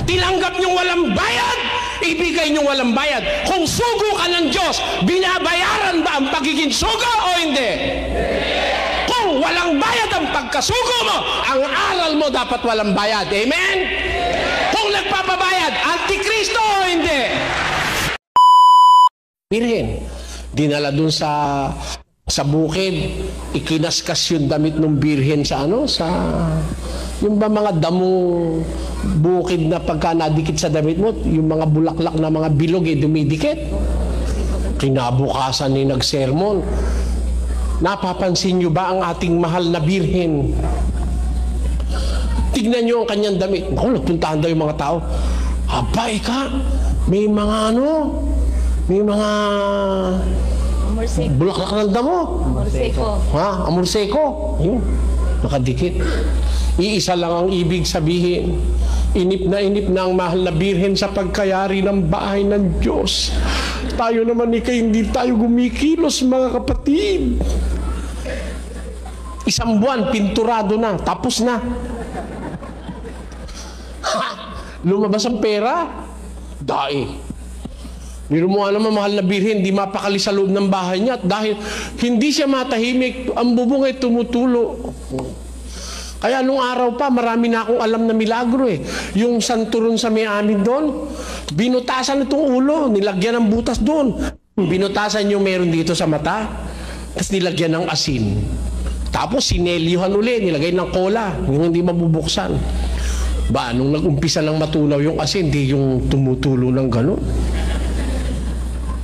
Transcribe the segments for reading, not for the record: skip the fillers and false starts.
Tinanggap niyong walang bayad, ibigay niyong walang bayad. Kung sugo ka ng Diyos, binabayaran ba ang pagiging sugo o hindi? Kung walang bayad ang pagkasugo mo, ang aral mo dapat walang bayad. Amen? Kung nagpapabayad, antikristo o hindi? Birhen, dinala dun sa bukid, ikinaskas yung damit ng birhen sa yung ba mga damong bukid na pagka nadikit sa damit mo, yung mga bulaklak na mga bilog dumidikit. Kinabukasan ni nagsermon. Napapansin nyo ba ang ating mahal na birhen? Tignan nyo ang kanyang damit. Naku, nagpuntahan daw yung mga tao. Abay ka, may mga may mga bulaklak ng damo. Amorseko. Ha? Amorseko. Yun. Nakadikit. Iisa lang ang ibig sabihin. Inip na ang mahal na birhen sa pagkayari ng bahay ng Diyos. Tayo naman hindi tayo gumikilos, mga kapatid. Isang buwan, pinturado na, tapos na. Lumabas ang pera, dae. Nirumuha naman mahal na birhen, hindi mapakali sa loob ng bahay niya. At dahil hindi siya matahimik, ang bubong ay tumutulo. Kaya nung araw pa, marami na akong alam na milagro eh. Yung santuron sa may amin doon, binutasan itong ulo, nilagyan ng butas doon. Binutasan yung meron dito sa mata, tapos nilagyan ng asin. Tapos sinelyuhan uli, nilagay ng cola, yung hindi mabubuksan. Ba, nung nag-umpisa lang matunaw yung asin, hindi yung tumutulo ng gano'n.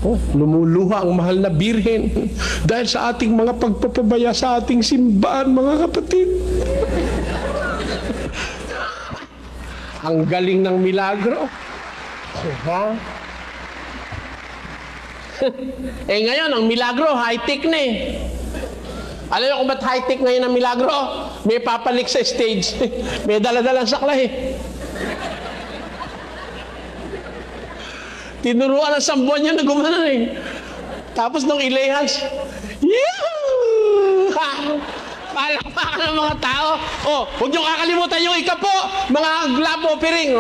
Oh, lumuluha ang mahal na birhen dahil sa ating mga pagpapabaya sa ating simbahan, mga kapatid. Ang galing ng milagro. Ha? Ngayon, ang milagro, high-tech na eh. Alam niyo kung ba't high-tech ngayon ang milagro? May papalik sa stage. May daladalang saklay. Tinuruan ng sambuan niya na gumanon eh. Tapos nung ilehans, yahoo! Palakpakan ng mga tao. Oh, huwag niyo kakalimutan yung ikapo, mga love offering.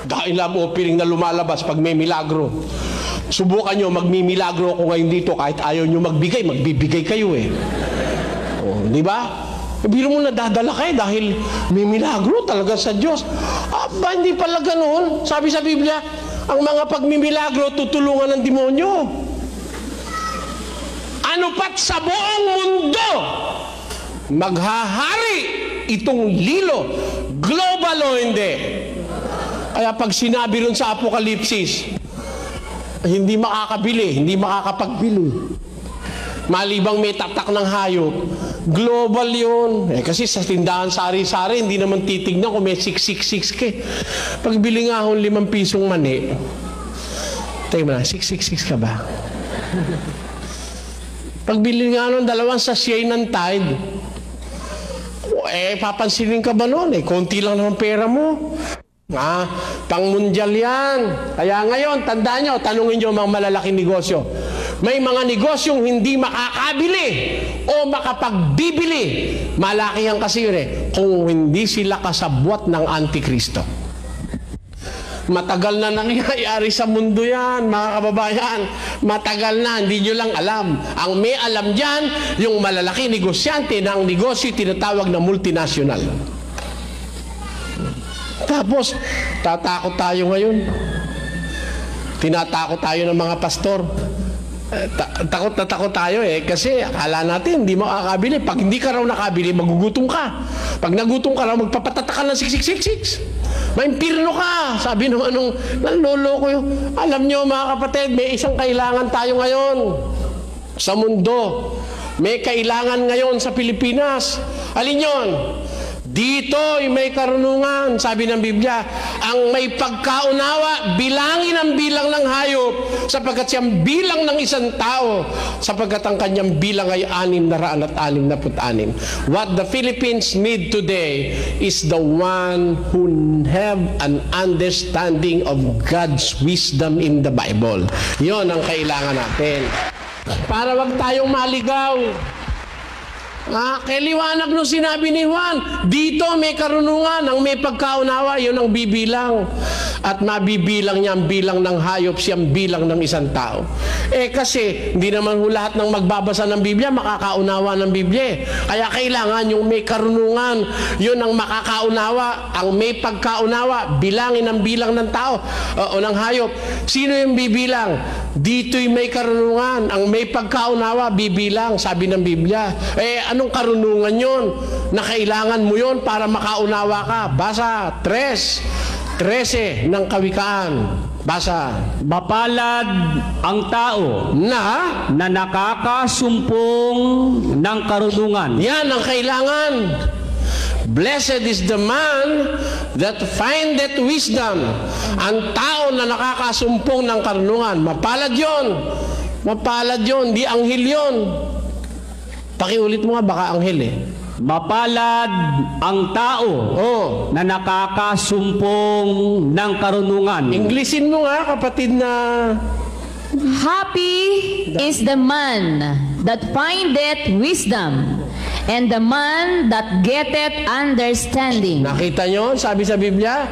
Dahil love offering na lumalabas pag may milagro. Subukan nyo, magmimilagro ako ngayon dito. Kahit ayaw nyo magbigay, magbibigay kayo eh. Oh, di ba? Biro mo nadadala kayo dahil may milagro talaga sa Diyos. Aba, hindi pala ganoon. Sabi sa Biblia, ang mga pagmimilagro tutulungan ng demonyo. Ano pat sa buong mundo maghahari itong lilo, global o hindi. Kaya pag sinabi rin sa Apokalipsis, hindi makakabili, hindi makakapagbili. Malibang may tatak ng hayop, global yun. Kasi sa tindahan sari-sari, hindi naman titignan kung may 666 ka. Pagbili nga akong 5 pisong mani, tayo mo na, 666 ka ba? Pagbili nga ng 2 sachet ng Tide, papansinin ka ba nun? Konti lang naman pera mo. Pang-mundial yan. Kaya ngayon, tandaan nyo, tanungin nyo mga malalaking negosyo. May mga negosyong hindi makakabili o makapagbibili. Malaki yan kasi yun kung hindi sila kasabwat ng Antikristo. Matagal na nangyayari sa mundo yan, mga kababayan. Matagal na, hindi nyo lang alam. Ang may alam dyan, yung malalaki negosyante ng negosyo tinatawag na multinational. Tapos, tatakot tayo ngayon. Tinatakot tayo ng mga pastor. Takot na takot tayo kasi akala natin hindi makakabili. Pag hindi ka raw nakabili, magugutom ka. Pag nagutom ka raw, magpapatatak ka ng 6666. Maimpirno ka. Sabi naman nung nanloloko yun. Alam nyo mga kapatid, may isang kailangan tayo ngayon sa mundo. May kailangan ngayon sa Pilipinas. Alin yun? Dito ay may karunungan, sabi ng Biblia, ang may pagkaunawa, bilangin ang bilang ng hayop, sapagkat siyang bilang ng isang tao, sapagkat ang kanyang bilang ay 666. What the Philippines need today is the one who have an understanding of God's wisdom in the Bible. Yon ang kailangan natin. Para wag tayong maligaw. Kaya liwanag nung sinabi ni Juan, dito may karunungan, ang may pagkaunawa, yun ang bibilang. At mabibilang niya ang bilang ng hayop, siyang bilang ng isang tao. Kasi, hindi naman lahat ng magbabasa ng Biblia, makakaunawa ng Biblia. Kaya kailangan yung may karunungan, yun ang makakaunawa, ang may pagkaunawa, bilangin ang bilang ng tao o ng hayop. Sino yung bibilang? Dito'y may karunungan, ang may pagkaunawa, bibilang, sabi ng Biblia. Anong karunungan yun? Na kailangan mo yun para makaunawa ka. Basa 13 ng Kawikaan. Basa. Mapalad ang tao Na nakakasumpong ng karunungan. yan ang kailangan. Blessed is the man that findeth wisdom. Ang tao na nakakasumpong ng karunungan. Mapalad yon. Mapalad yon. Di anghel yon. Pakiulit mo nga, baka anghel eh. Mapalad ang tao na nakakasumpong ng karunungan. Inglesin mo nga, kapatid na... Happy is the man that findeth wisdom, and the man that getteth understanding. Nakita nyo, sabi sa Biblia?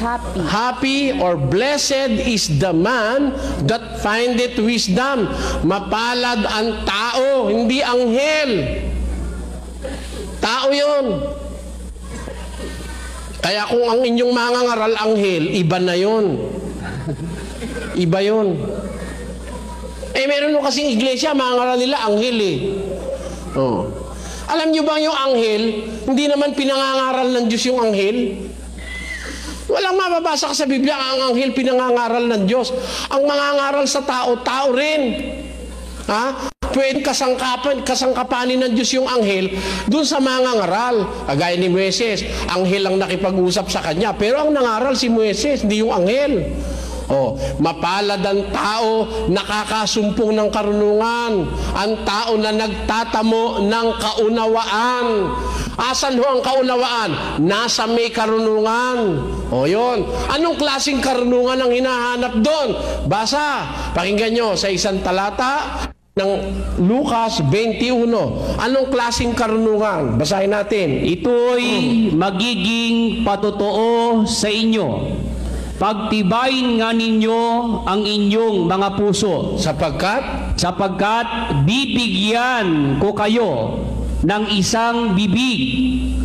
Happy. Happy or blessed is the man that findeth wisdom. Mapalad ang tao, hindi anghel. Tao yon. Kaya kung ang inyong mangangaral anghel, iba na yon. Iba yon. Meron mo kasing iglesia, mangangaral nila anghel eh. Alam nyo ba yung anghel, hindi naman pinangangaral ng Diyos yung anghel? Walang mababasa ka sa Biblia ang anghel pinangangaral ng Diyos. Ang mangangaral sa tao, tao rin. Pwede kasangkapanin ng Diyos yung anghel dun sa mangangaral. Kagaya ni Moises, anghel ang nakipag-usap sa kanya. Pero ang nangaral si Moises, hindi yung anghel. Mapalad ang tao nakakasumpong ng karunungan, ang tao na nagtatamo ng kaunawaan. Asan ho ang kaunawaan? Nasa may karunungan. Yun. Anong klaseng karunungan ang hinahanap doon? Basa, pakinggan nyo sa isang talata ng Lucas 21. Anong klaseng karunungan? Basahin natin. Ito'y magiging patotoo sa inyo. Pagtibayin nga ninyo ang inyong mga puso. Sapagkat bibigyan ko kayo ng isang bibig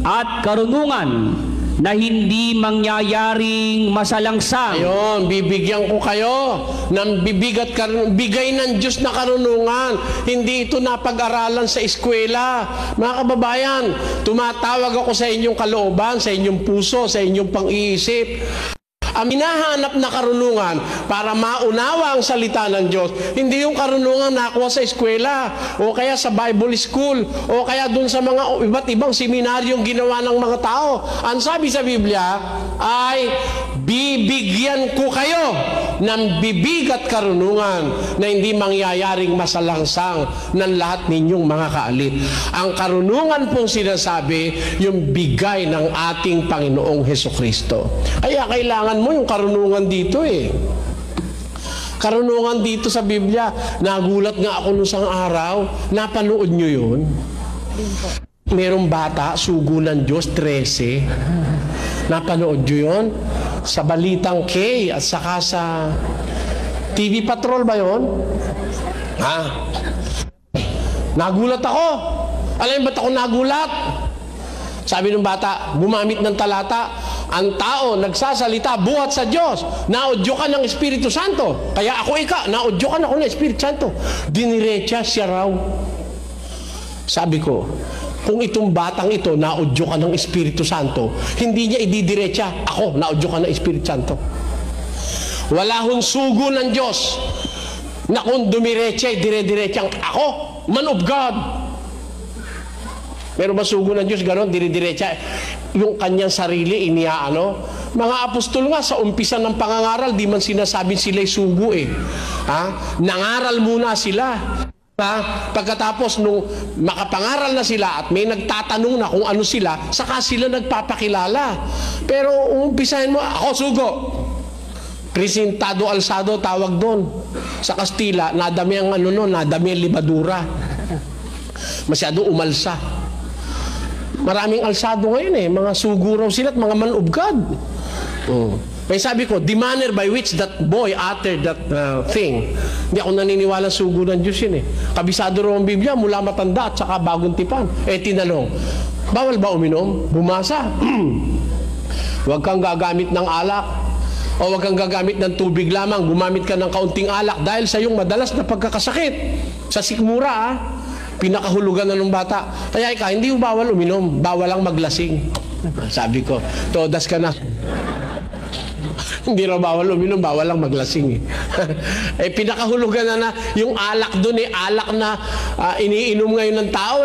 at karunungan na hindi mangyayaring masalangsang. Ayun, bibigyan ko kayo ng bigay ng Diyos na karunungan. Hindi ito napag-aralan sa eskwela. Mga kababayan, tumatawag ako sa inyong kalooban, sa inyong puso, sa inyong pang-iisip. Ang hinahanap na karunungan para maunawa ang salita ng Diyos, hindi yung karunungan nakuha sa eskwela o kaya sa Bible school o kaya dun sa mga iba't ibang seminaryong ginawa ng mga tao. Ang sabi sa Biblia ay bibigyan ko kayo ng bibig at karunungan na hindi mangyayaring masalangsang ng lahat ninyong mga kaalit. Ang karunungan pong sinasabi, yung bigay ng ating Panginoong Hesukristo. Kaya kailangan mo yung karunungan dito eh. Karunungan dito sa Biblia. Nagulat nga ako nung isang araw. Napanood nyo yun? Merong bata, sugo ng Diyos, 13. Napanood nyo yun? Sa Balitang K at saka sa TV Patrol ba yun? Nagulat ako. Alam ba't ako nagulat? Sabi ng bata, gumamit ng talata, ang tao nagsasalita buhat sa Diyos. Naudyo ka ng Espiritu Santo. Kaya ako naudyo ka na ako ng Espiritu Santo. Diniretsa siya raw. Sabi ko, kung itong batang ito, naudyo ka ng Espiritu Santo, hindi niya ididiretsa, ako, naudyo ka ng Espiritu Santo. Wala hong sugo ng Diyos na kung dumiretsa, dire-diretsang ako, man of God. Pero masugo ng Diyos, gano'n, dire-diretsa. Yung kanyang sarili, Mga apostol nga, sa umpisa ng pangangaral, di man sinasabing sila'y sugo eh. Nangaral muna sila. Pagkatapos nung makapangaral na sila at may nagtatanong na kung ano sila, saka sila nagpapakilala. Pero umpisahin mo, ako sugo. Presentado alsado, tawag doon. Sa Kastila, nadami ang nadami ang libadura. Masyado umalsa. Maraming alsado ngayon eh. Mga suguraw sila at mga manubgad. Kaya sabi ko, the manner by which that boy uttered that thing, hindi ako naniniwala sugo ng Diyos yun eh. Kabisado raw ang Biblia mula matanda at saka bagong tipan. Tinanong, bawal ba uminom? Bumasa. Huwag kang gagamit ng alak o huwag kang gagamit ng tubig lamang. Gumamit ka ng kaunting alak dahil sa iyong madalas na pagkakasakit. Sa sikmura pinakahulugan na ng bata. Kaya hindi mo bawal uminom, bawal lang maglasing. Sabi ko, todas ka na. Hindi raw bawal uminom, bawal lang maglasing pinakahulugan na yung alak doon alak na iniinom ngayon ng tao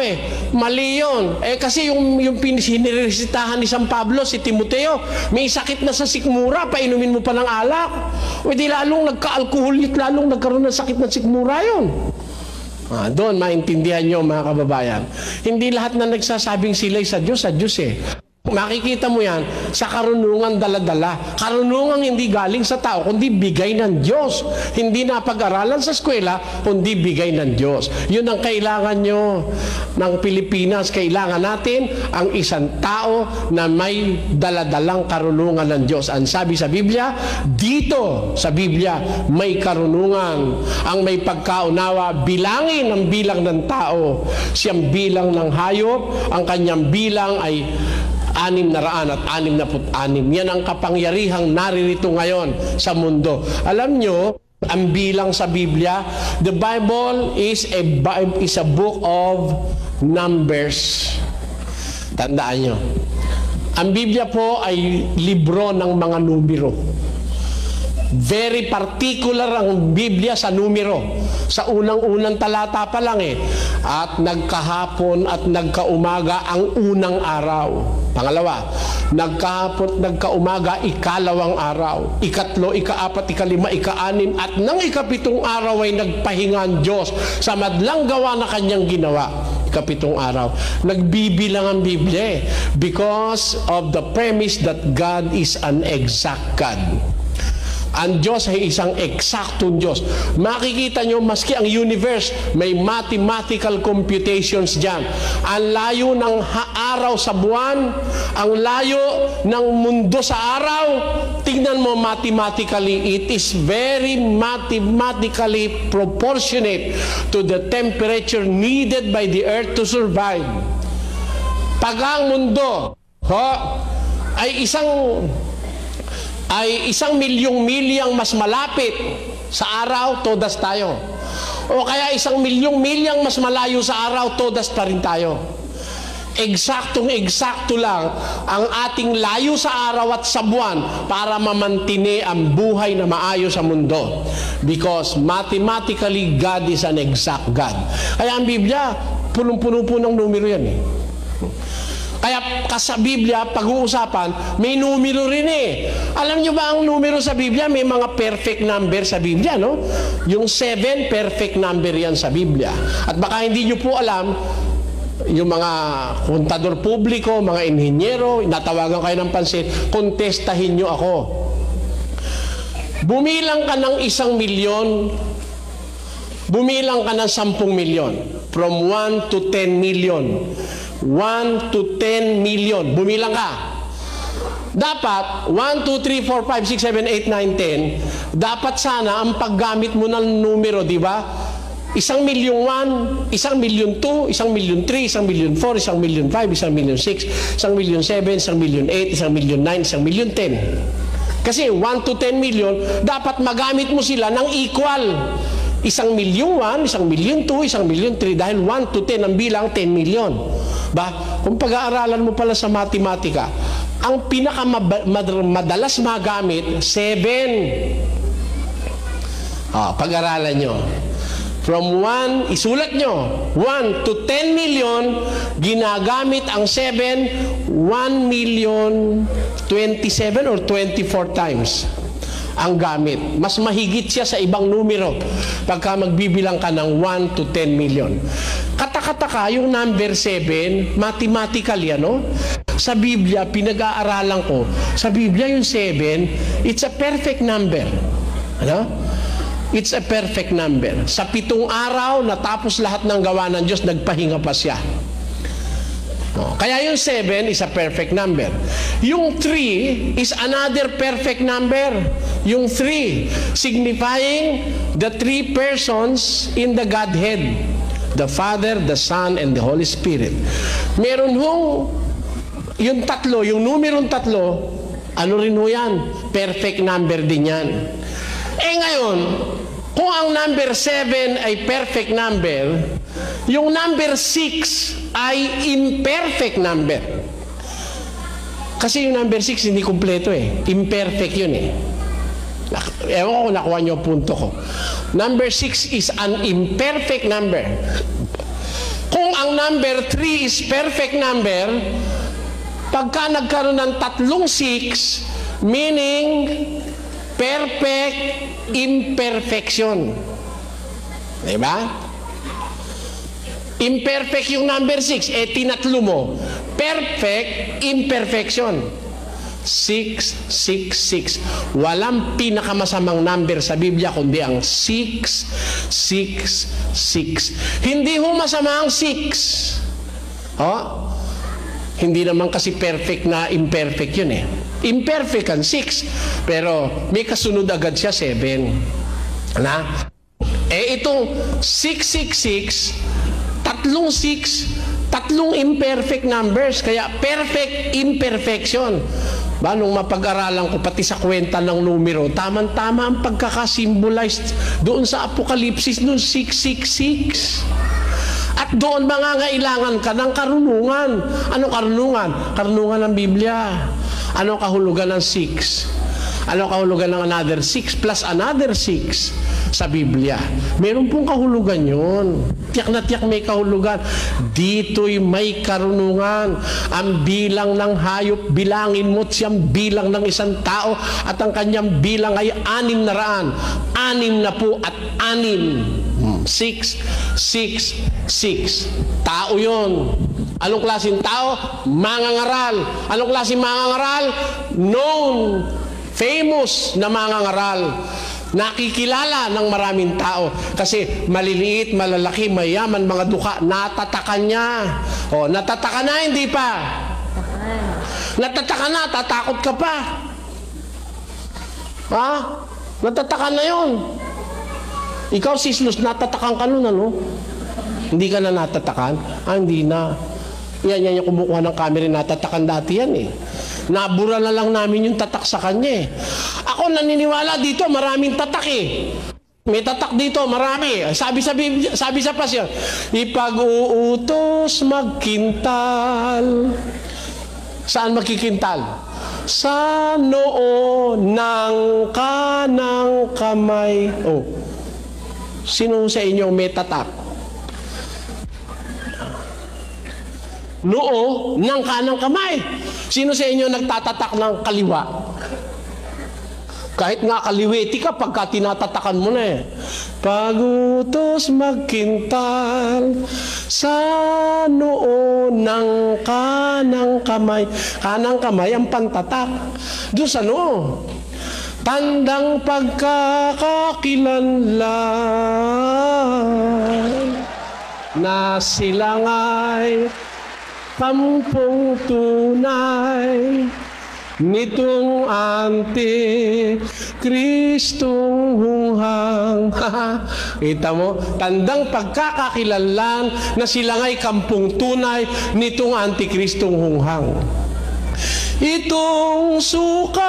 Mali yun. Kasi yung sinresitahan ni San Pablo, si Timoteo, may sakit na sa sikmura, painumin mo pa ng alak. Di lalong nagka-alcohol, lalong nagkaroon ng sakit ng sikmura yun. Doon maintindihan nyo mga kababayan. Hindi lahat na nagsasabing sila'y sa Diyos Makikita mo yan sa karunungan dala-dala. Karunungan hindi galing sa tao, kundi bigay ng Diyos. Hindi na pag-aralan sa eskwela, kundi bigay ng Diyos. Yun ang kailangan nyo ng Pilipinas. Kailangan natin ang isang tao na may dala-dalang karunungan ng Diyos. Ang sabi sa Biblia, dito sa Biblia, may karunungan. Ang may pagkaunawa, bilangin ang bilang ng tao. Siyang bilang ng hayop, ang kanyang bilang ay 666. Yan ang kapangyarihang naririto ngayon sa mundo. Alam nyo, ang bilang sa Biblia, the Bible is a book of numbers. Tandaan nyo. Ang Biblia po ay libro ng mga numero. Very particular ang Biblia sa numero. Sa unang-unang talata pa lang At nagkahapon at nagkaumaga ang unang araw. Pangalawa, nagkahapon at nagkaumaga ikalawang araw. Ikatlo, ikaapat, ikalima, ikaanim, at nang ikapitong araw ay nagpahinga ang Diyos sa madlang gawa na kanyang ginawa. Ikapitong araw. Nagbibilang ang Biblia because of the premise that God is an exact God. Ang Diyos ay isang eksaktong Diyos. Makikita nyo, maski ang universe, may mathematical computations dyan. Ang layo ng araw sa buwan, ang layo ng mundo sa araw, tingnan mo mathematically, it is very mathematically proportionate to the temperature needed by the earth to survive. Pag ang mundo ay isang milyong-milyang mas malapit sa araw, todas tayo. O kaya 1 milyong-milyang mas malayo sa araw, todas pa rin tayo. Eksaktong-eksakto lang ang ating layo sa araw at sa buwan para mamantine ang buhay na maayos sa mundo. Because mathematically, God is an exact God. Kaya ang Biblia, punong-puno po ng numero yan Kaya sa Biblia, pag-uusapan, may numero rin Alam nyo ba ang numero sa Biblia? May mga perfect number sa Biblia, no? Yung 7, perfect number yan sa Biblia. At baka hindi nyo po alam, yung mga kontador publiko, mga inhinyero, natawagan kayo ng pansin, kontestahin nyo ako. Bumilang ka ng 1 milyon, bumilang ka ng 10 milyon. From 1 to 10 million. 1 to 10 million. Bumilang ka. Dapat, 1, 2, 3, 4, 5, 6, 7, 8, 9, 10. Dapat sana, ang paggamit mo ng numero, di ba? 1 milyong 1, 1 milyon 2, 1 milyon 3, 1 milyon 4, 1 milyon 5, 1 milyon 6, 1 milyon 7, 1 milyon 8, 1 milyon 9, 1 milyon 10. Kasi 1 to 10 million, dapat magamit mo sila ng equal. 1 milyong 1, 1 milyon 2, 1 milyon 3, dahil 1 to 10 ang bilang 10 milyon. Kung pag-aaralan mo pala sa matematika, ang pinakamadalas magamit, 7. Pag-aralan nyo. From 1, isulat nyo, 1 to 10 million, ginagamit ang 7, 1 million 27 or 24 times ang gamit. Mas mahigit siya sa ibang numero pagka magbibilang ka ng 1 to 10 million. Katakataka yung number 7, mathematically, sa Biblia, pinag-aaralan ko, sa Biblia yung 7, it's a perfect number. It's a perfect number. Sa 7 araw, natapos lahat ng gawa ng Diyos, nagpahinga pa siya. Kaya yung 7 is a perfect number. Yung 3 is another perfect number. Yung 3, signifying the 3 persons in the Godhead. The Father, the Son, and the Holy Spirit. Meron hong, yung tatlo, yung numerong 3, ano rin ho yan? Perfect number din yan. Ngayon, kung ang number 7 ay perfect number, yung number 6 ay imperfect number. Kasi yung number 6 hindi kumpleto Imperfect yun Ewan ko kung nakuha niyo ang punto ko. Number 6 is an imperfect number. Kung ang number 3 is perfect number, pagka nagkaroon ng 3 6, meaning perfect imperfection. Diba? Imperfect yung number 6, tinatlo mo. Perfect imperfection. 6, 6, 6. Walang pinakamasamang number sa Biblia kundi ang 6, 6, 6. Hindi ho masama ang 6. Hindi naman kasi perfect na imperfect yun Imperfect ang 6. Pero may kasunod agad siya 7. Itong 666, 3 imperfect numbers, kaya perfect imperfection. Nung mapag-aralan ko pati sa kwenta ng numero, tama-tama ang pagkakasymbolized doon sa Apokalipsis noong 666. At doon mangangailangan ka ng karunungan. Anong karunungan? Karunungan ng Biblia. Anong kahulugan ng 6? Anong kahulugan ng another 6 plus another 6? Sa Biblia. Meron pong kahulugan yun. Tiyak na tiyak may kahulugan. Dito'y may karunungan. Ang bilang ng hayop, bilangin mo't siyang bilang ng isang tao at ang kanyang bilang ay 600. 6 at 6. 6, 6, 6. Tao yun. Anong klaseng tao? Mangangaral. Anong klaseng mangangaral? Known. Famous na mangangaral. Nakikilala ng maraming tao kasi maliliit, malalaki, mayaman, mga dukha, natatakan niya. Natataka na, hindi pa? Natataka na, tatakot ka pa. Natataka na yun. Ikaw, Sislus, natatakan ka nun, Hindi ka na natatakan? Hindi na. Yan yung kumukuha ng camera, natatakan dati yan Nabura na lang namin yung tatak sa kanya Ako naniniwala dito, maraming tatak May tatak dito, marami. Sabi sa pasyon, ipag-uutos magkintal. Saan magkikintal? Sa noo ng kanang kamay. Sino sa inyo may tatak? Noo ng kanang kamay. Sino sa inyo nagtatatak ng kaliwa? Kahit nga kaliweti ka, pagka tinatatakan mo na Pag-utos magkintal sa noo ng kanang kamay. Kanang kamay ang pantatak. Doon sa noo. Tandang pagkakakilanlan na sila nga'y kampong tunay nitong Antikristong hunghang. Kita mo? Tandang pagkakakilanlan na sila nga'y kampong tunay nitong Antikristong hunghang. Itong sukaban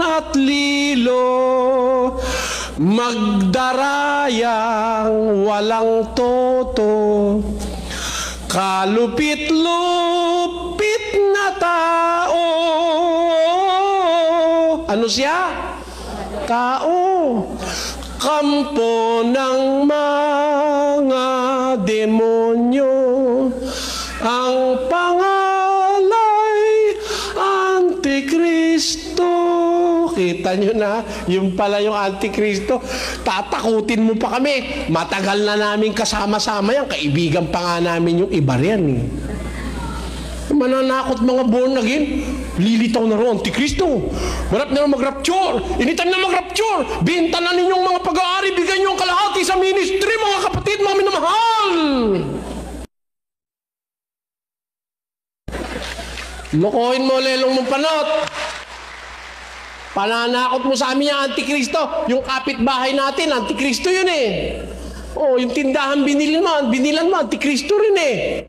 at lilo, magdarayang walang toto, kalupit-lupit na tao. Ano siya? Tao. Kampo ng mga demonyo. Ang pangalay, Antikristo. Kita nyo na, yung pala yung Antikristo. Tatakutin mo pa kami. Matagal na namin kasama-sama yan. Kaibigan pa nga namin yung iba riyan Mananakot mga born again. Lilitaw na ro Antikristo. Marap na mag-rapture. Anytime na mag-rapture, binta na ninyong mga pag-aari. Bigyan nyo ang kalahati sa ministry, mga kapatid, mga minamahal. Lokohin mo, lelong mong panot. Pananakot mo sa amin yung Antikristo. Yung kapitbahay natin, Antikristo yun eh. Oh, yung tindahan binilan mo, Antikristo rin eh.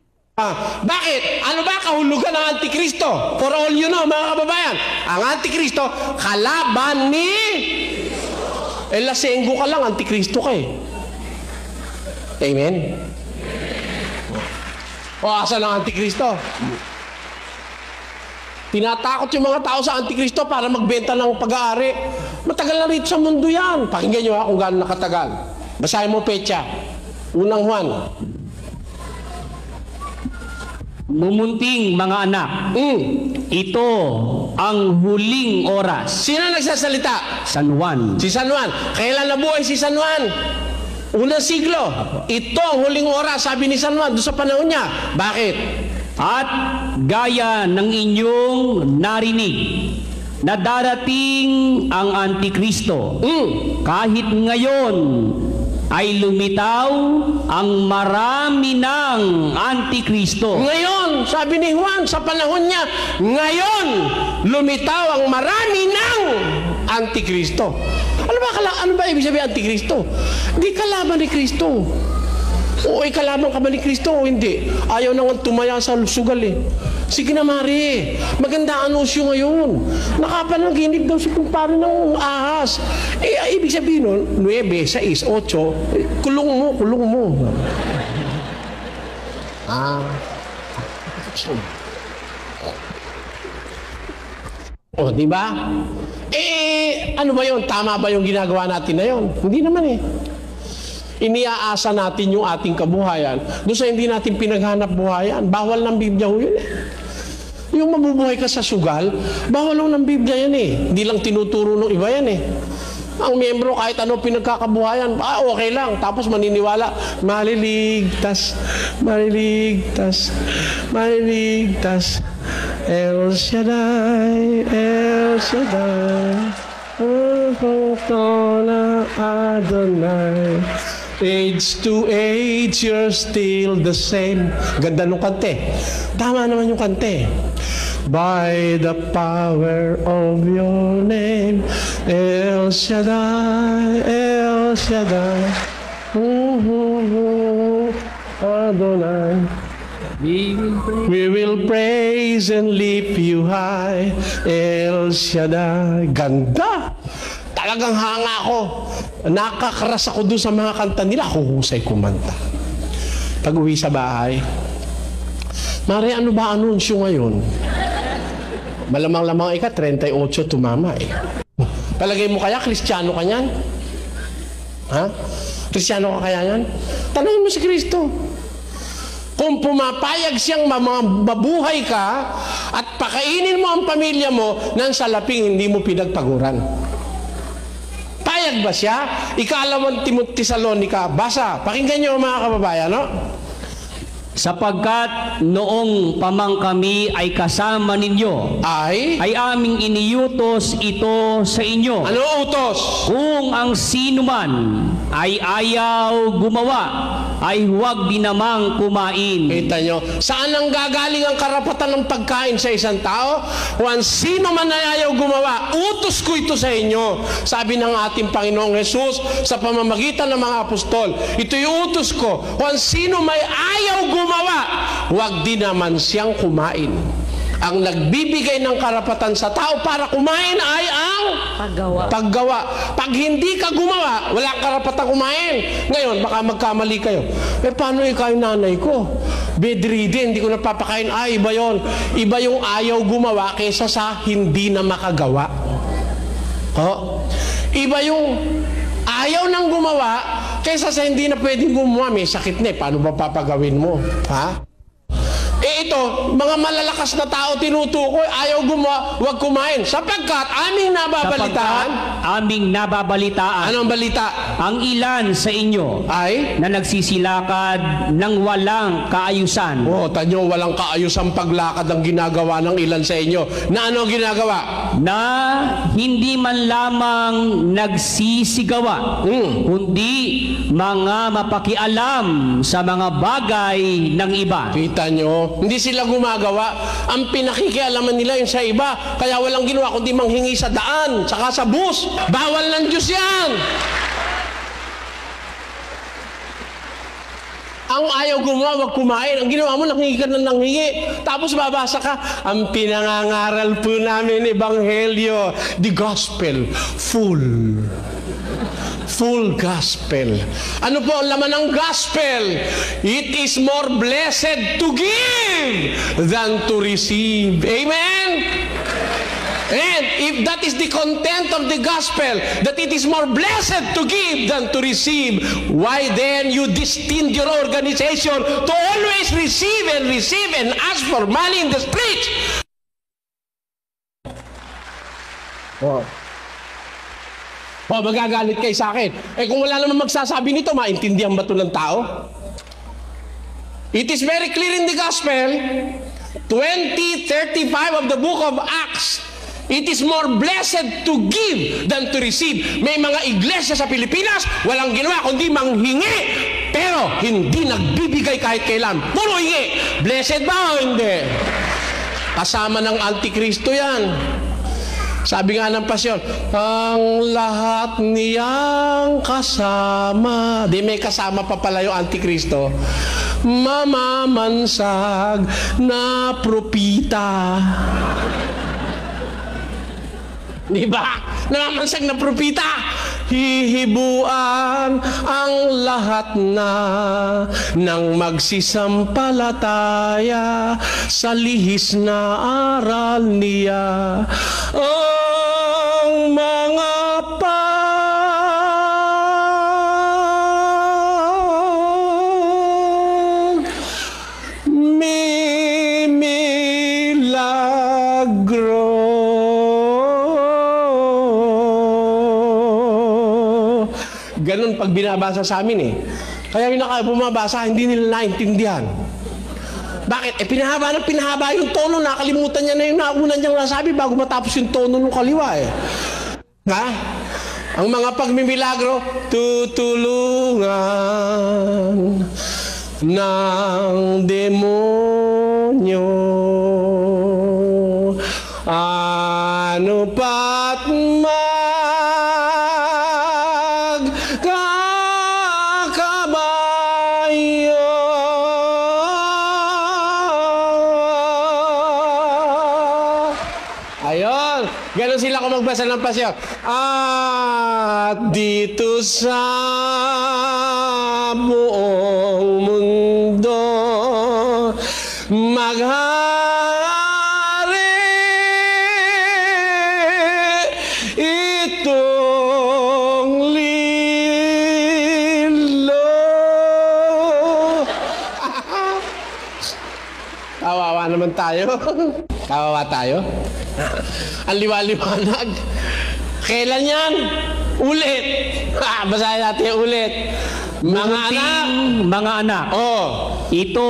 Bakit? Ano ba kahulugan ng Antikristo? For all you know, mga kababayan, ang Antikristo, kalaban ni... lasenggo ka lang, Antikristo ka eh. Amen? O, asan ang Antikristo? Tinatakot yung mga tao sa Antikristo para magbenta ng pag-aari. Matagal na rito sa mundo yan. Pakinggan nyo kung gaano nakatagal. Basahin mo petsa. Unang Juan. Mumunting mga anak, ito ang huling oras. Sino nagsasalita? San Juan. Si San Juan. Kailan nabuhay si San Juan? Unang siglo. Ito ang huling oras, sabi ni San Juan, doon sa panahon niya. Bakit? At gaya ng inyong narinig na darating ang Antikristo, kahit ngayon ay lumitaw ang marami ng Antikristo. Ngayon, sabi ni Juan, sa panahon niya, ngayon, lumitaw ang marami ng Antikristo. Ano ba ibig sabihin Antikristo? Hindi kalaban ni Kristo. O ay kalaban ka ba ni Kristo o hindi? Ayaw nang tumaya sa sugal eh. Sige na Mari, maganda ang anusyo ngayon. Nakapanaginip daw si kumpare ng ahas. Ibig sabihin nun, 9, 6, 8, kulong mo. O, di ba? Ano ba yun? Tama ba yung ginagawa natin na yun? Hindi naman eh. Iniaasa natin yung ating kabuhayan doon sa hindi natin pinaghanap buhayan. Bawal ng Biblia ho yun eh. Yung mabubuhay ka sa sugal, bawal ho ng Biblia yan eh. Hindi lang tinuturo ng iba yan eh. Ang miyembro kahit ano pinagkakabuhayan, okay lang. Tapos maniniwala, maliligtas. El Shaddai, Adonai. Age to age, you're still the same. Ganda nung kante. Tama naman yung kante. By the power of your name, El Shaddai, Adonai. We will praise and lift you high, El Shaddai. Ganda! Talagang hanga ako. Nakakaras ako doon sa mga kanta nila. Ako husay kumanta. Pag uwi sa bahay, Mari, ano ba anunsyo ngayon? Malamang-lamang 38 tumama eh. Palagay mo kaya, Kristiyano ka niyan? Ha? Kristiyano ka kaya yan? Tanungin mo si Kristo. Kung pumapayag siyang mabuhay ka at pakainin mo ang pamilya mo nang salaping hindi mo pinagpaguran. Payag ba siya? Ika-2 Tesalonica, basa. Pakinggan niyo mga kababayan, no? Sapagkat noong pamang kami ay kasama ninyo, ay aming iniutos ito sa inyo. Ano utos? Kung ang sino man ay ayaw gumawa, ay huwag din namang kumain. Kita nyo, saan ang gagaling ang karapatan ng pagkain sa isang tao? Kung sino man ay ayaw gumawa, utos ko ito sa inyo. Sabi ng ating Panginoong Jesus sa pamamagitan ng mga apostol, ito'y utos ko. Kung sino may ayaw gumawa, huwag din naman siyang kumain. Ang nagbibigay ng karapatan sa tao para kumain ay ang paggawa. Pag hindi ka gumawa, wala kang karapatan kumain. Ngayon, baka magkamali kayo. Paano ikaw yung nanay ko? Bedridden, hindi ko napapakain. Iba yon. Iba yung ayaw gumawa kaysa sa hindi na makagawa. Iba yung ayaw nang gumawa kaysa sa hindi na pwedeng gumawa. May sakit na eh. Paano ba papagawin mo? Ha? Ito, mga malalakas na tao tinutukoy, ayaw gumawa, huwag kumain. Sapagkat aming nababalitaan. Anong balita? Ang ilan sa inyo ay na nagsisilakad ng walang kaayusan. Tanyo, walang kaayusan paglakad ang ginagawa ng ilan sa inyo. Na ano ginagawa? Na hindi man lamang nagsisigawa, kundi mga mapakialam sa mga bagay ng iba. Kita nyo, Hindi sila gumagawa. Ang pinakikialaman nila yung sa iba. Kaya walang ginawa kundi manghingi sa daan, saka sa bus. Bawal ng Diyos yan. Ang ayaw gumawa, wag kumain. Ang ginawa mo, nanghingi ka na nanghingi. Tapos babasa ka, ang pinangangaral po namin, Ebanghelyo, the gospel, full gospel. Ano po ang laman ng gospel? It is more blessed to give than to receive. Amen? And if that is the content of the gospel, that it is more blessed to give than to receive, why then you destine your organization to always receive and ask for money in the streets? Magagalit kayo sa akin. Kung wala naman magsasabi nito, maintindihan ba ito ng tao? It is very clear in the gospel, 20:35 of the book of Acts, it is more blessed to give than to receive. May mga iglesia sa Pilipinas, walang ginawa kundi manghingi, pero hindi nagbibigay kahit kailan. Puro hingi. Blessed ba o hindi? Kasama ng Antikristo yan. Sabi nga ng pasyon, ang lahat niyang kasama, di may kasama pa pala yung Antikristo, mamamansag na propita. Di ba? Namamansag na propita. Hihibuan ang lahat na ng magsisampalataya sa lihis na aral niya. Ang mga ganun pag binabasa sa amin Kaya yung bumabasa, hindi nila naintindihan. Bakit? Pinahaba yung tono, nakalimutan niya na yung nauna niyang nasabi bago matapos yung tono ng kaliwa Ha? Ang mga pagmimilagro, tutulungan ng demonyo. Ano pat Ganon sila kung magbasa ng pasyon. At dito sa buong mundo maghari itong lilo. Kawawa naman tayo. Kawawa tayo. Ang liwa-liwanag. Kailan yan? Ulit. Basahin natin ulit. Mga anak. Ito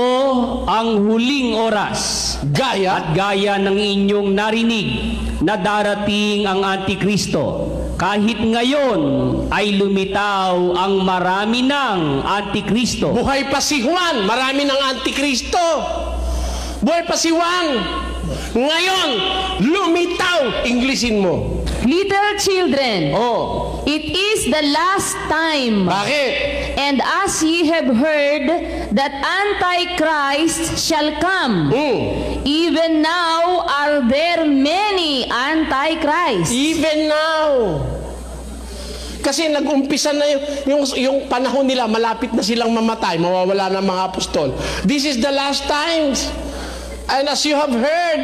ang huling oras. At gaya ng inyong narinig na darating ang Antikristo. Kahit ngayon ay lumitaw ang marami ng Antikristo. Buhay pa si Juan, marami ng Antikristo. Buhay pa si Juan. Ngayon, lumitaw. Englishin mo. Little children, it is the last time. Bakit? And as ye have heard that Antichrist shall come, even now are there many Antichrists. Even now. Kasi nag-umpisa na yung panahon nila, malapit na silang mamatay, mawawala na mga apostol. This is the last times. And as you have heard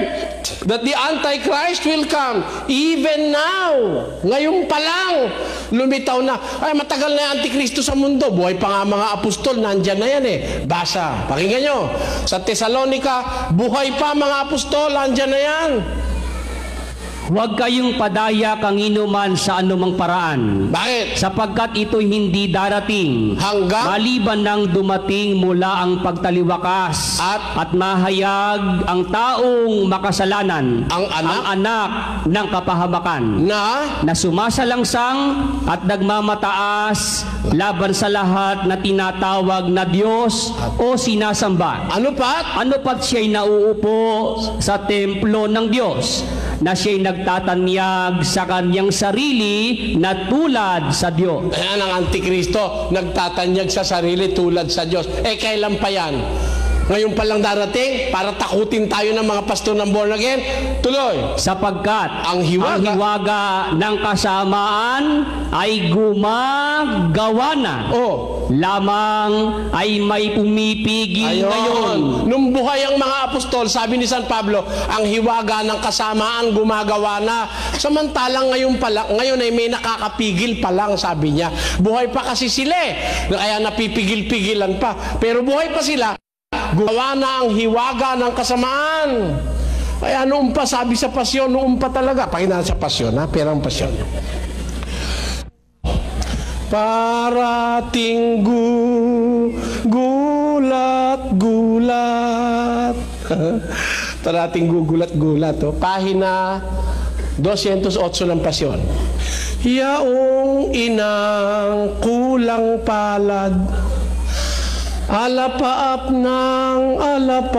that the Antichrist will come, even now, ngayon pa lang, lumitaw na. Ay, matagal na yung Antikristo sa mundo. Buhay pa nga mga apostol, nandyan na yan Basa, pakinggan nyo. Sa Thessalonica, buhay pa mga apostol, nandyan na yan. Huwag kayong padaya kanginuman sa anumang paraan. Bakit? Sapagkat ito'y hindi darating Hanggang maliban nang dumating mula ang pagtaliwakas At mahayag ang taong makasalanan, Ang anak? ng kapahamakan, na na sumasalangsang at nagmamataas laban sa lahat na tinatawag na Diyos o sinasamba. ano pa? Ano pat siya'y nauupo sa templo ng Diyos, na siya'y nagtatanyag sa kanyang sarili na tulad sa Diyos. Ayan ang Antikristo, nagtatanyag sa sarili tulad sa Diyos. Kailan pa yan? Ngayon pa lang darating para takutin tayo ng mga pastor ng born again? Tuloy. Sapagkat Ang hiwaga ng kasamaan ay gumagawa na. Lamang ay may pumipigil ngayon. Nung buhay ang mga apostol, sabi ni San Pablo, ang hiwaga ng kasamaan gumagawa na. Samantalang ngayon ay may nakakapigil pa lang, sabi niya. Buhay pa kasi sila kaya napipigil-pigilan pa. Pero buhay pa sila, gawa na ang hiwaga ng kasamaan. Kaya noon pa, sabi sa pasyon, noon pa talaga. Pakinan sa pasyon, perang pasyon. Parating gulat-gulat. Parating gugulat-gulat. Pahina 208 ng pasyon. Yaong inang kulang palad, alapaap ng alapaap,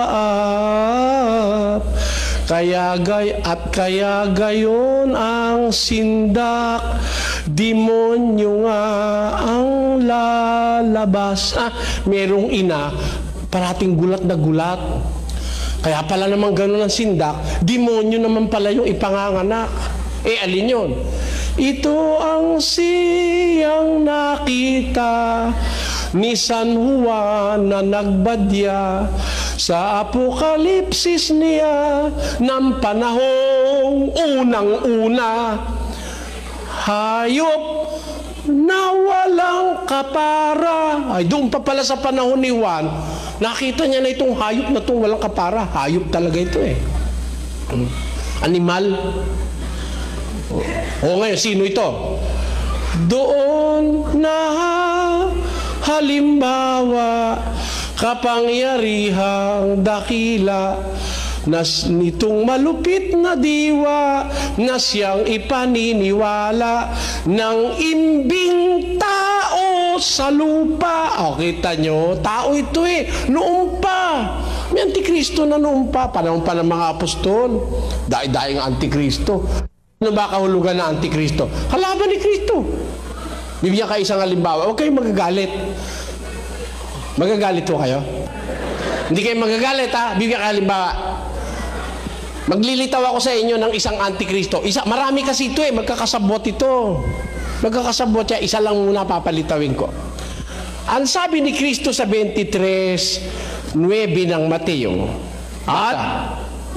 kaya gayon ang sindak, demonyo nga ang lalabas. Merong ina, parating gulat na gulat. Kaya pala naman ganun ang sindak, demonyo naman pala yung ipanganganak. Alin yun? Ito ang siyang nakita ni San Juan na nagbadya sa apokalipsis niya ng panahong unang-una. Hayop na walang kapara. Ay, doon pa pala sa panahon ni Juan, nakita niya na itong hayop na itong walang kapara. Hayop talaga ito Animal. Ngayon, sino ito? Doon na halimbawa, kapangyarihang dakila nitong malupit na diwa na siyang ipaniniwala ng imbing tao sa lupa. Kita nyo, tao ito noon pa. May Antikristo na noon pa, panahon pa ng mga apostol. Daing Antikristo. Ano ba kahulugan ng Antikristo? Kalaban ni Kristo. Bibigyan kayo isang halimbawa. Huwag kayong magagalit. Magagalit po kayo? Hindi kayo magagalit, Bibigyan kayo halimbawa. Maglilitaw ako sa inyo ng isang Antikristo. Marami kasi ito magkakasabot ito. Magkakasabot siya. Isa lang muna papalitawin ko. Ang sabi ni Kristo sa 23:9 ng Mateo. At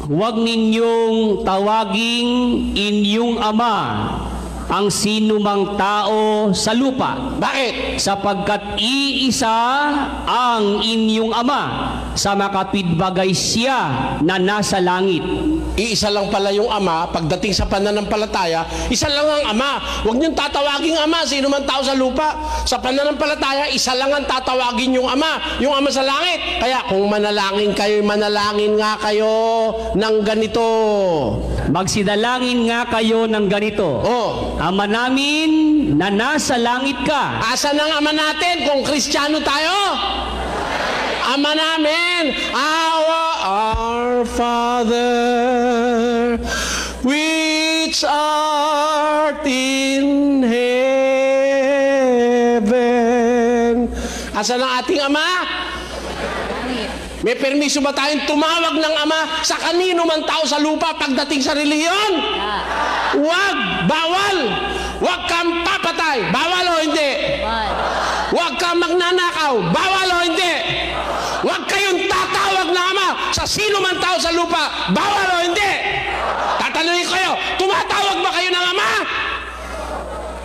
huwag ninyong tawaging inyong ama ang sinumang tao sa lupa. Bakit? Sapagkat iisa ang inyong ama, sa makapitbagay siya na nasa langit. Iisa lang pala yung ama. Pagdating sa pananampalataya, isa lang ang ama. Huwag niyong tatawaging ama sino man tao sa lupa. Sa pananampalataya, isa lang ang tatawagin yung ama sa langit. Kaya kung manalangin kayo, manalangin nga kayo ng ganito. Magsidalangin nga kayo ng ganito. Ama namin na nasa langit ka. Asan ang ama natin kung Kristiyano tayo? Ama namin, our Father, which art in heaven. Asan ang ating ama? May permiso ba tayong tumawag ng ama sa kanino man tao sa lupa pagdating sa reliyon? Wag! Bawal! Wag kang papatay! Bawal o hindi? Wag kang magnanakaw! Bawal o hindi? Wag kayong tatawag na ama sa sino man tao sa lupa! Bawal o hindi? Tatanungin kayo, tumatawag ba kayo ng ama?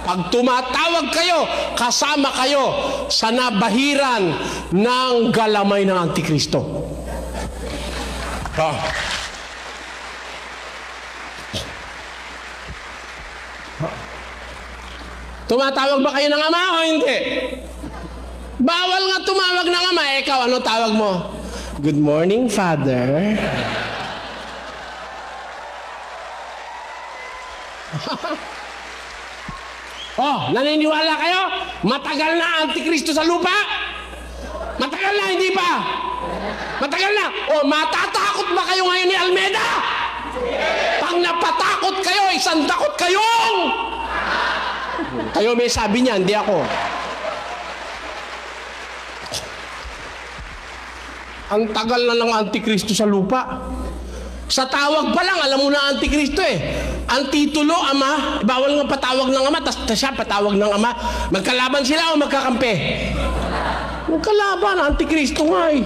Pag tumatawag kayo, kasama kayo sa nabahiran ng galamay ng Antikristo. Tumatawag ba kayo ng ama o hindi? Bawal nga tumawag ng ama. Ikaw, ano tawag mo? Good morning, Father. Oh, naniniwala kayo? Matagal na Antikristo sa lupa? Matagal na, hindi pa? Matagal na. Oh, matatakot ba kayo ngayon ni Almeida? Pag napatakot kayo, isang takot kayong! Kayo may sabi niya, hindi ako. Ang tagal na ng Antikristo sa lupa. Sa tawag pa lang, alam mo na Antikristo eh. Ang titulo, ama, bawal nga patawag ng ama, tas siya patawag ng ama. Magkalaban sila o magkakampi? Magkalaban, Antikristo nga eh.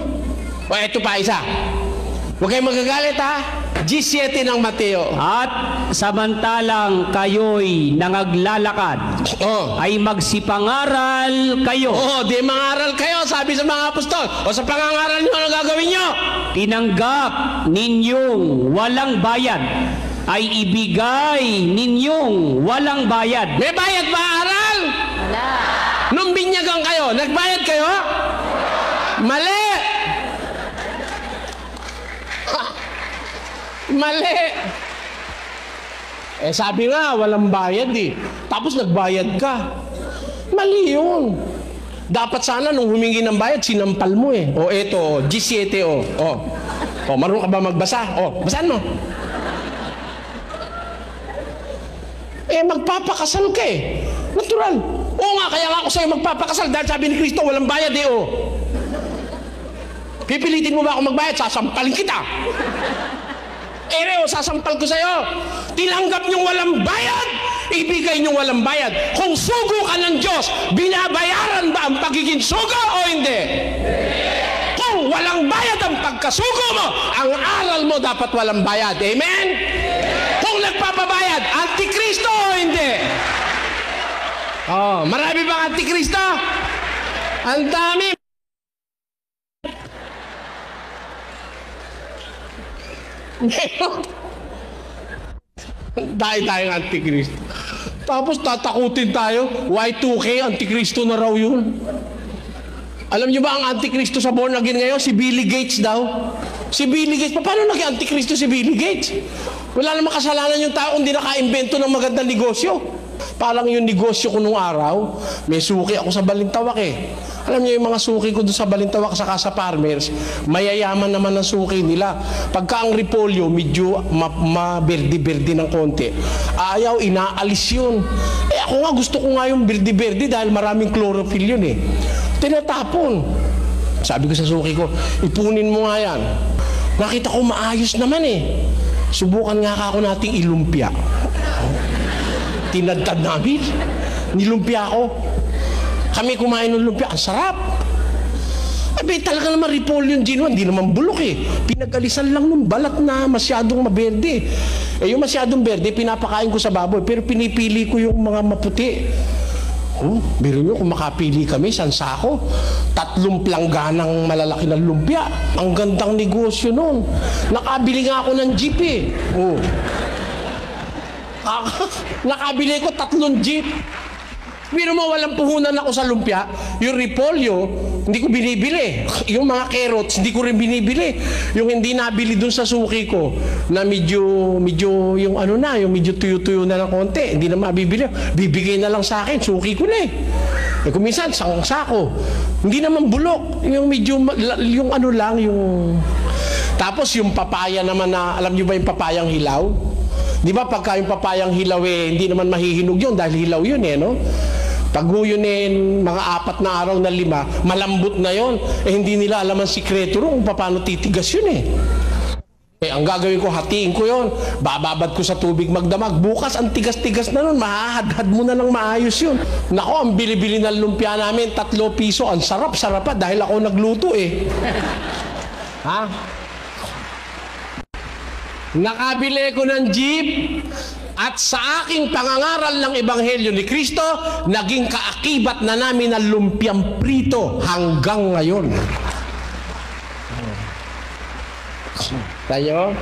O eto pa isa. Huwag kayong magagalit ha. G7 ng Mateo. At samantalang kayo'y nangaglalakad, ay magsipangaral kayo. Di mangaral kayo, sabi sa mga apostol. O sa pangangaral nyo, ano gagawin nyo? Tinanggap ninyong walang bayad, ay ibigay ninyong walang bayad. May bayad ba aral? Wala. Nung binyagan kayo, nagbayad kayo? Mali! Mali! Sabi nga, walang bayad eh. Tapos nagbayad ka. Mali yun. Dapat sana nung humingi ng bayad, sinampal mo eh. O eto, G7 o. O, marunong ka ba magbasa? O, basahan mo. Magpapakasal ka eh. Natural. Oo nga, kaya nga ako sa'yo magpapakasal dahil sabi ni Kristo, walang bayad eh o. Pipilitin mo ba ako magbayad? Sasampalin kita. Sasampal ko sa'yo. Tinanggap niyong walang bayad, ibigay niyong walang bayad. Kung sugo ka ng Diyos, binabayaran ba ang pagiging sugo o hindi? Kung walang bayad ang pagkasugo mo, ang aral mo dapat walang bayad. Amen? Kung nagpapabayad, Antikristo o hindi? Marami bang Antikristo? Ang dami. Tayong Antikristo. Tapos tatakutin tayo, Y2K, Antikristo na raw yun. Alam niyo ba ang Antikristo sa born again ngayon? Si Billy Gates daw. Si Billy Gates. Paano naging Antikristo si Billy Gates? Wala namang kasalanan yung tao hindi naka-invento ng magandang negosyo. Parang yung negosyo ko nung araw, may suki ako sa Balintawak eh. Alam niyo yung mga suki ko doon sa Balintawak saka sa farmers, mayayaman naman ang suki nila. Pagka ang repolyo, medyo ma-berdi-berdi ng konti. Ayaw, inaalis yun. Ako nga, gusto ko nga yung berdi-berdi dahil maraming chlorophyll yun eh. Tinatapon. Sabi ko sa suki ko, ipunin mo nga yan. Nakita ko maayos naman eh. Subukan nga ako nating ilumpia. Tinadtad namin. Nilumpia ako. Kami kumain ng lumpia. Ang sarap. Abi, talaga naman repolyo yung ginawa. Hindi naman bulok eh. Pinagalisan lang ng balat na masyadong maberde. Yung masyadong berde, pinapakain ko sa baboy. Pero pinipili ko yung mga maputi. Biro nyo, kung makapili kami, isang sako, 3 plangganang malalaki ng lumpia. Ang gandang negosyo nun. Nakabili nga ako ng jeep eh. Nakabili ko 3 jeep. Biro mo, walang puhunan ako sa lumpia. Yung repolyo, hindi ko binibili. Yung mga carrots, hindi ko rin binibili. Yung hindi nabili dun sa suki ko, na medyo yung ano na, yung medyo tuyo-tuyo na ng konti, hindi na mabibili. Bibigay na lang sa akin, suki ko na eh. Kung minsan, sako. Hindi naman bulok. Yung medyo, yung ano lang, yung... Tapos yung papaya naman na, alam nyo ba yung papayang hilaw? Di ba pagka yung papayang hilaw eh, hindi naman mahihinog yun dahil hilaw yun eh, no? Pag yun eh, mga 4 na araw na 5, malambot na yun. Hindi nila alam ang sikreto rin kung paano titigas yun eh. Ang gagawin ko, hatiin ko yun. Bababad ko sa tubig magdamag. Bukas, ang tigas-tigas na nun. Mahahadhad mo na ng maayos yun. Nako, ang bili-bili ng lumpia namin, 3 piso. Ang sarap-sarap pa dahil ako nagluto eh. Ha? Nakabili ko ng jeep at sa aking pangangaral ng Ebanghelyo ni Kristo, naging kaakibat na namin ang lumpiang prito hanggang ngayon. Tayo,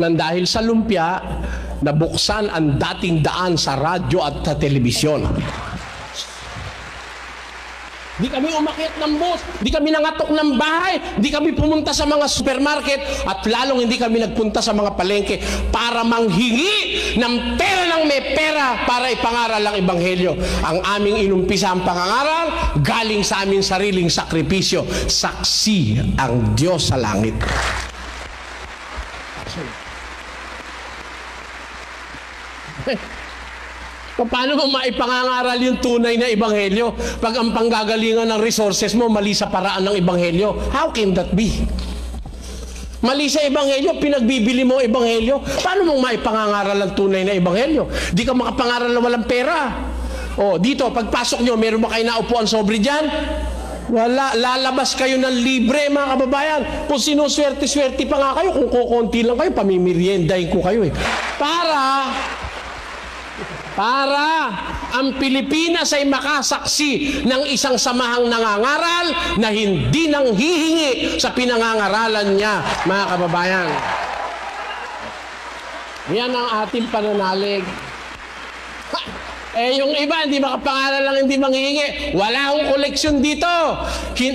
nang dahil sa lumpia, nabuksan ang dating daan sa radyo at sa telebisyon. di kami umakyat ng bus, di kami nangatok ng bahay, di kami pumunta sa mga supermarket, at lalong hindi kami nagpunta sa mga palengke para manghingi ng pera ng may pera para ipangaral ang Ebanghelyo. Ang aming inumpisa ang pangangaral galing sa aming sariling sakripisyo. Saksi ang Diyos sa langit. Paano mo maipangangaral yung tunay na Ebanghelyo pag ang panggagalingan ng resources mo mali sa paraan ng Ebanghelyo? How can that be? Mali sa Ebanghelyo, pinagbibili mo Ebanghelyo. Paano mong maipangangaral ang tunay na Ebanghelyo? Di ka makapangaral na walang pera. O, dito, pagpasok nyo, meron ba kayo na upuan sobre dyan? Wala. Lalabas kayo ng libre, mga kababayan. Kung sinuswerte-swerte pa nga kayo, kung kukunti lang kayo, pamimiriendahin ko kayo eh. Para ang Pilipinas ay makasaksi ng isang samahang nangangaral na hindi nang hihingi sa pinangangaralan niya, mga kababayan. Yan ang ating pananalig. Yung iba, hindi makapangaral lang, hindi manghihingi. Wala akong koleksyon dito.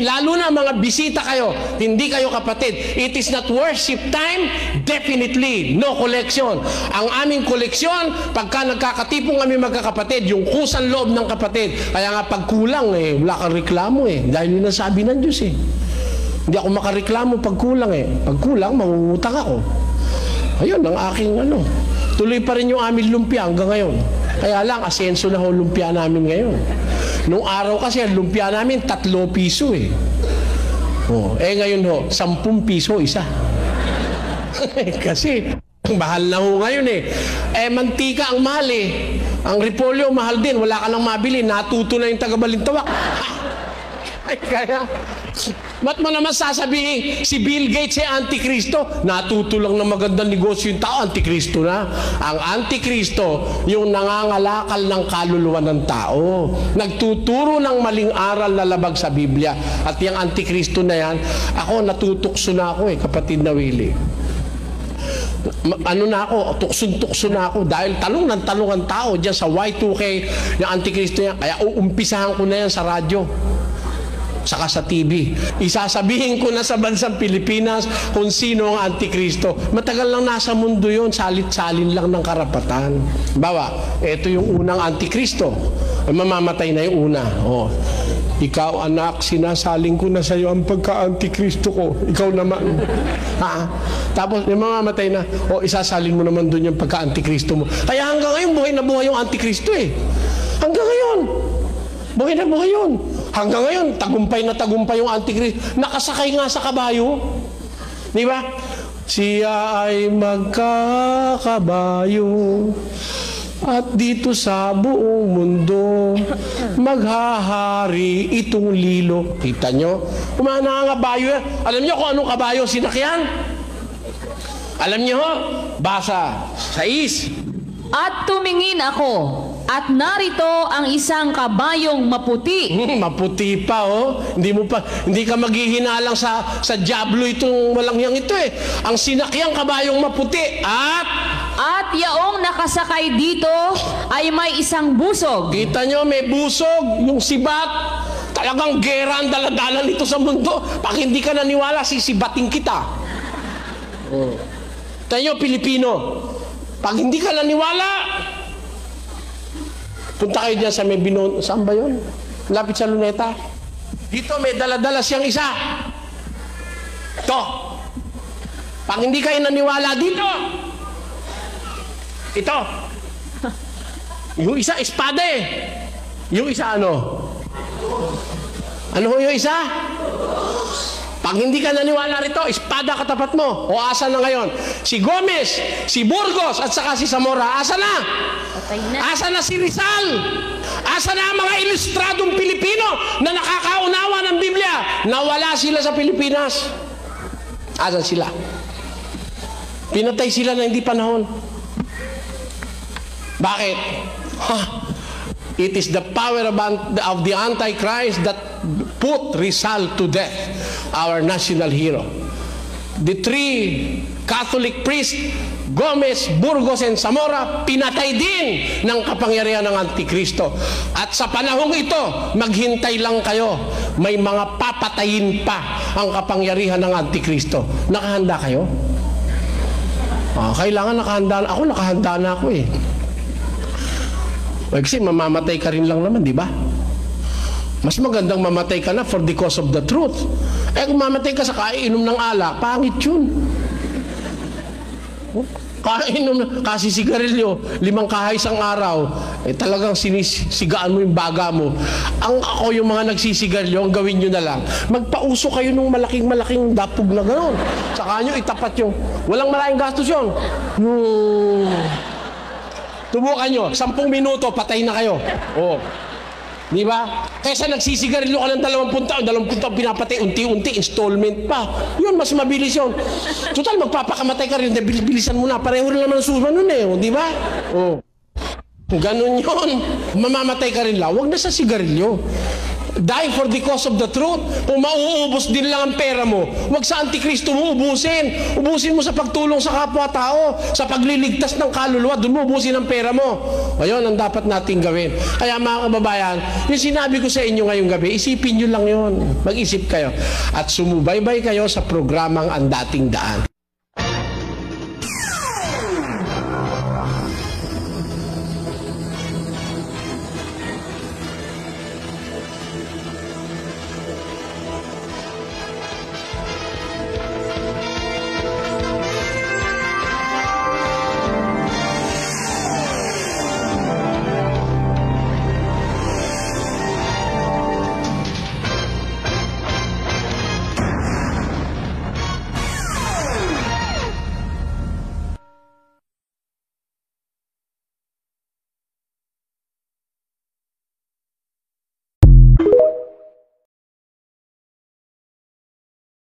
Lalo na mga bisita kayo, hindi kayo kapatid. It is not worship time, definitely no collection. Ang aming koleksyon, pagka nagkakatipong kami magkakapatid, yung kusang loob ng kapatid. Kaya nga pag kulang, wala kang reklamo dahil yun ang sabi ng Diyos Hindi ako makareklamo pag kulang Pag kulang, mangungutang ako. Ayun, ang aking Tuloy pa rin yung aming lumpia hanggang ngayon. Kaya lang, asenso na lumpia namin ngayon. Nung araw kasi, ang lumpia namin, 3 piso ngayon 10 piso isa. Kasi, mahal na ngayon mantika ang mahal Ang repolyo, mahal din. Wala ka nang mabili. Natuto na yung taga-Balintawak. Kaya, ba't mo naman sasabihin si Bill Gates Antikristo? Natuto lang na magandang negosyo yung tao, Antikristo na. Ang Antikristo, yung nangangalakal ng kaluluwa ng tao. Nagtuturo ng maling aral na labag sa Biblia. At yung Antikristo na yan, ako natutukso na ako kapatid na Willie. Tukso na ako dahil tanong ang tao dyan sa Y2K, yung Antikristo yan. Kaya uumpisahan ko na yan sa radyo. Saka sa TV. Isasabihin ko na sa bansang Pilipinas kung sino ang Antikristo. Matagal lang nasa mundo yon, salit-salin lang ng karapatan. Bawa, ito yung unang Antikristo. Mamamatay na yung una. Ikaw anak, sinasaling ko na sa iyo ang pagka-Antikristo ko. Ikaw naman. Tapos yung mamamatay na, isasalin mo naman doon yung pagka-Antikristo mo. Kaya hanggang ngayon, buhay na buhay yung Antikristo Hanggang ngayon. Buhay na buhay yun. Hanggang ngayon, tagumpay na tagumpay yung Antikristo. Nakasakay nga sa kabayo. Di ba? Siya ay magkakabayo at dito sa buong mundo maghahari itong lilo. Kita nyo? Kumana nga kabayo yan. Alam nyo kung anong kabayo sinakyan? Alam nyo? Basa. 6. At tumingin ako, at narito ang isang kabayong maputi. Maputi pa Hindi ka maghihinalang sa diablo itong walang yang ito Ang sinakyang kabayong maputi at yaong nakasakay dito ay may isang busog. Kita nyo, may busog, yung sibat. Talagang gera ang daladala nito sa mundo. Pag hindi ka naniwala, sisibating kita. Tayo, Pilipino, pag hindi ka naniwala, punta kayo dyan sa may binon. Saan ba yun? Lapit sa Luneta. Dito may daladala siyang isa. Ito. Pag hindi kayo naniwala dito, ito. Yung isa, espada Yung isa, ano? Ano yung isa? Pag hindi ka naniwala rito, espada katapat mo. O asa na ngayon? Si Gomez, si Burgos, at saka si Zamora. Asa na? Asa na si Rizal? Asa na ang mga ilustradong Pilipino na nakakaunawa ng Biblia? Nawala sila sa Pilipinas. Asan sila? Pinatay sila na hindi panahon. Bakit? It is the power of the Antichrist that put Rizal to death, our national hero. The 3 Catholic priests Gomez, Burgos, and Zamora, pinatay din ng kapangyarihan ng Antikristo. At sa panahong ito, maghintay lang kayo. May mga papatayin pa ang kapangyarihan ng Antikristo. Nakahanda kayo? Kailangan nakahanda. Ako nakahanda na ako eh. Kasi mamamatay ka rin lang naman, di ba? Mas magandang mamatay ka na for the cause of the truth. Kung mamatay ka sa kainom ng alak, pangit yun. Kainom, kasi sigarilyo, 5 kahay isang araw, talagang sinisigaan mo yung baga mo. Ako yung mga nagsisigarilyo, ang gawin nyo na lang, magpauso kayo ng malaking dapog na gano'n. Saka nyo itapat yung, walang malaking gastos yun. Tubukan nyo, 10 minuto, patay na kayo. Di ba? Kaysa nagsisigarilyo ka ng 20 taon pinapatay, unti-unti, installment pa. Yun, mas mabilis yun. Total, magpapakamatay ka rin, bilisan mo na. Pareho rin naman ang susunod nun eh, di ba? Ganun yun. Mamamatay ka rin lang, huwag na sa sigarilyo. Die for the cause of the truth. Kung mauubos din lang ang pera mo, huwag sa Antikristo mo ubusin. Ubusin mo sa pagtulong sa kapwa-tao, sa pagliligtas ng kaluluwa, doon mo ubusin ang pera mo. Ayun ang dapat nating gawin. Kaya mga kababayan, yung sinabi ko sa inyo ngayong gabi, isipin nyo lang yun. Mag-isip kayo. At sumubaybay kayo sa programang Ang Dating Daan.